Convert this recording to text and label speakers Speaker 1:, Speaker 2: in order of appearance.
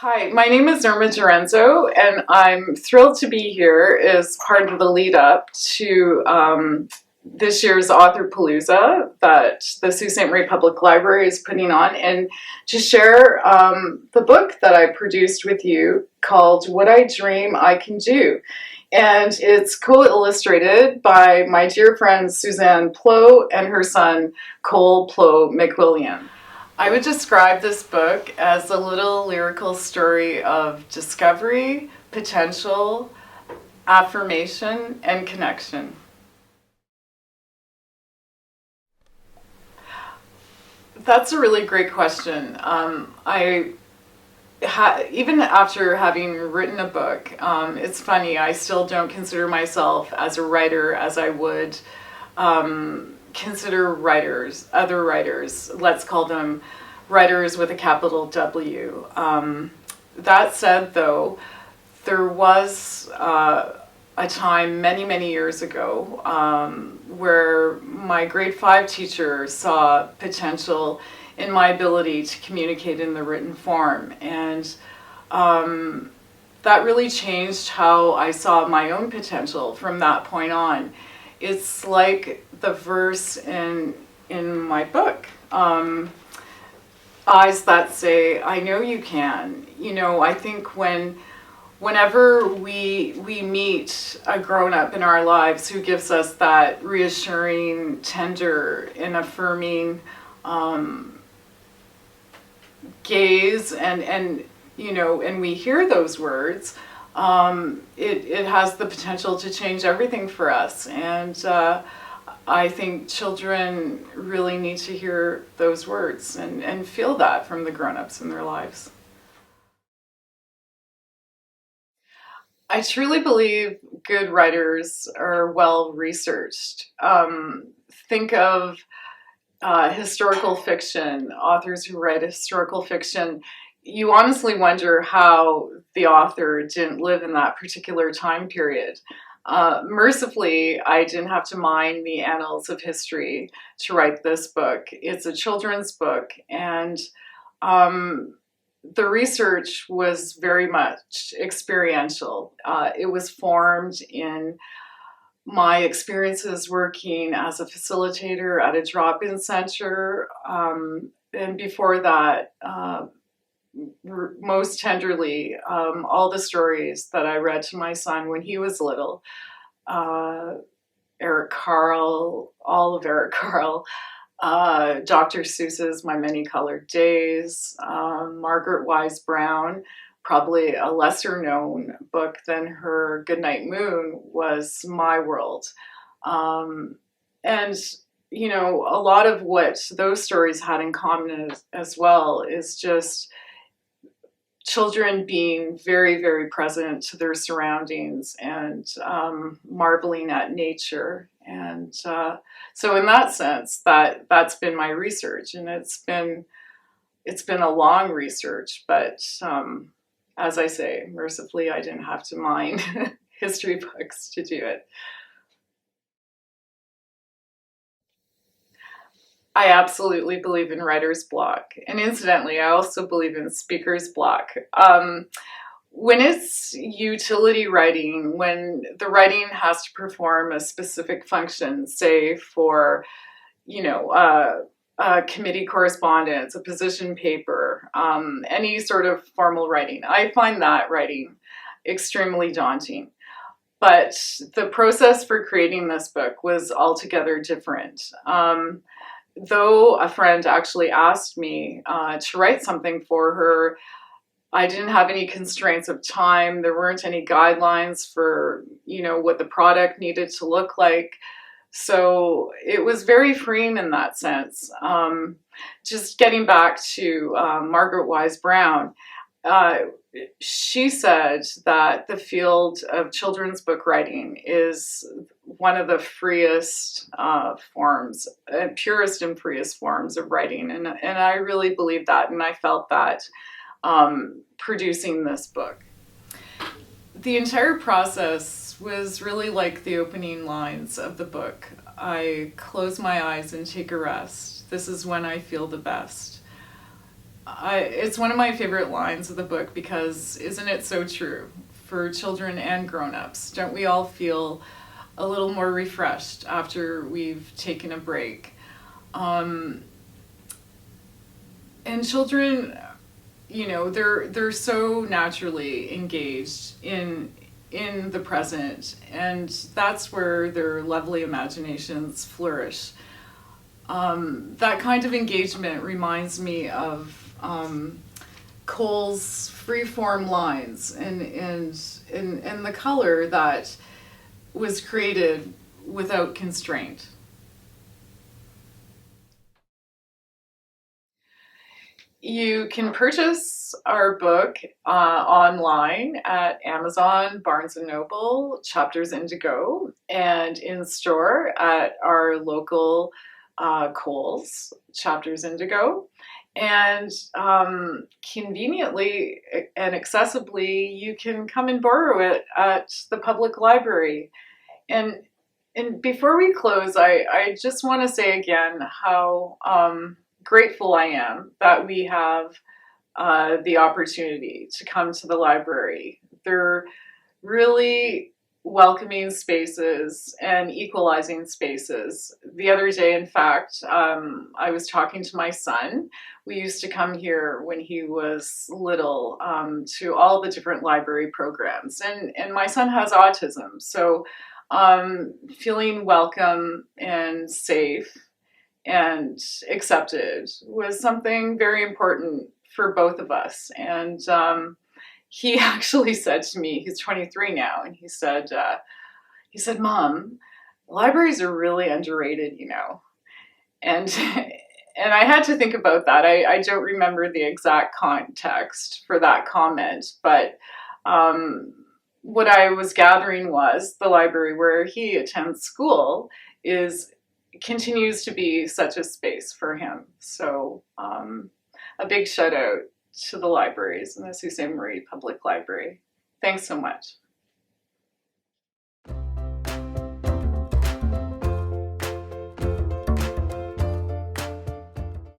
Speaker 1: Hi, my name is Irma Di Renzo, and I'm thrilled to be here as part of the lead up to this year's Author Palooza that the Sault Ste. Marie Public Library is putting on, and to share the book that I produced with you called What I Dream I Can Do. And it's co-illustrated by my dear friend Suzanne Plow and her son Cole Plow McWilliam. I would describe this book as a little lyrical story of discovery, potential, affirmation, and connection. That's a really great question. Even after having written a book, it's funny, I still don't consider myself as a writer as I would consider other writers, let's call them writers with a capital W. That said, though, there was a time many years ago where my grade 5 teacher saw potential in my ability to communicate in the written form, and that really changed how I saw my own potential from that point on. It's like the verse in my book, eyes that say, I know you can. You know, I think whenever we meet a grown-up in our lives who gives us that reassuring, tender, and affirming gaze, and we hear those words, it has the potential to change everything for us. And I think children really need to hear those words and feel that from the grown-ups in their lives. I truly believe good writers are well researched. Think of historical fiction, authors who write historical fiction. You honestly wonder how the author didn't live in that particular time period. Mercifully, I didn't have to mine the annals of history to write this book. It's a children's book, and the research was very much experiential. It was formed in my experiences working as a facilitator at a drop-in center, and before that, most tenderly, all the stories that I read to my son when he was little. Eric Carle, all of Eric Carle, Dr. Seuss's My Many Colored Days, Margaret Wise Brown, probably a lesser known book than her Goodnight Moon, was my world. And a lot of what those stories had in common as well is just children being very present to their surroundings and marveling at nature. And so in that sense, that's been my research, and it's been a long research, but as I say, mercifully, I didn't have to mine history books to do it. I absolutely believe in writer's block. And incidentally, I also believe in speaker's block. When it's utility writing, when the writing has to perform a specific function, say for, committee correspondence, a position paper, any sort of formal writing, I find that writing extremely daunting. But the process for creating this book was altogether different. Though a friend actually asked me to write something for her, I didn't have any constraints of time. There weren't any guidelines for, what the product needed to look like. So it was very freeing in that sense. Just getting back to Margaret Wise Brown, she said that the field of children's book writing is one of the freest forms, purest and freest forms of writing. And I really believe that, and I felt that producing this book. The entire process was really like the opening lines of the book. I close my eyes and take a rest. This is when I feel the best. It's one of my favorite lines of the book because isn't it so true for children and grown-ups? Don't we all feel a little more refreshed after we've taken a break? And children, you know, they're so naturally engaged in the present, and that's where their lovely imaginations flourish. That kind of engagement reminds me of Cole's freeform lines and the color that was created without constraint. You can purchase our book online at Amazon, Barnes& Noble, Chapters Indigo, and in store at our local Kohl's, Chapters Indigo. And conveniently and accessibly, you can come and borrow it at the public library. And before we close, I just want to say again how grateful I am that we have the opportunity to come to the library. They're really welcoming spaces and equalizing spaces. The other day, in fact, I was talking to my son. We used to come here when he was little to all the different library programs. And my son has autism, so feeling welcome and safe and accepted was something very important for both of us. And he actually said to me, he's 23 now, and he said, "Mom, libraries are really underrated, you know." And and I had to think about that. I don't remember the exact context for that comment, but what I was gathering was the library where he attends school continues to be such a space for him. So a big shout out to the libraries and the Sault Ste. Marie Public Library. Thanks so much.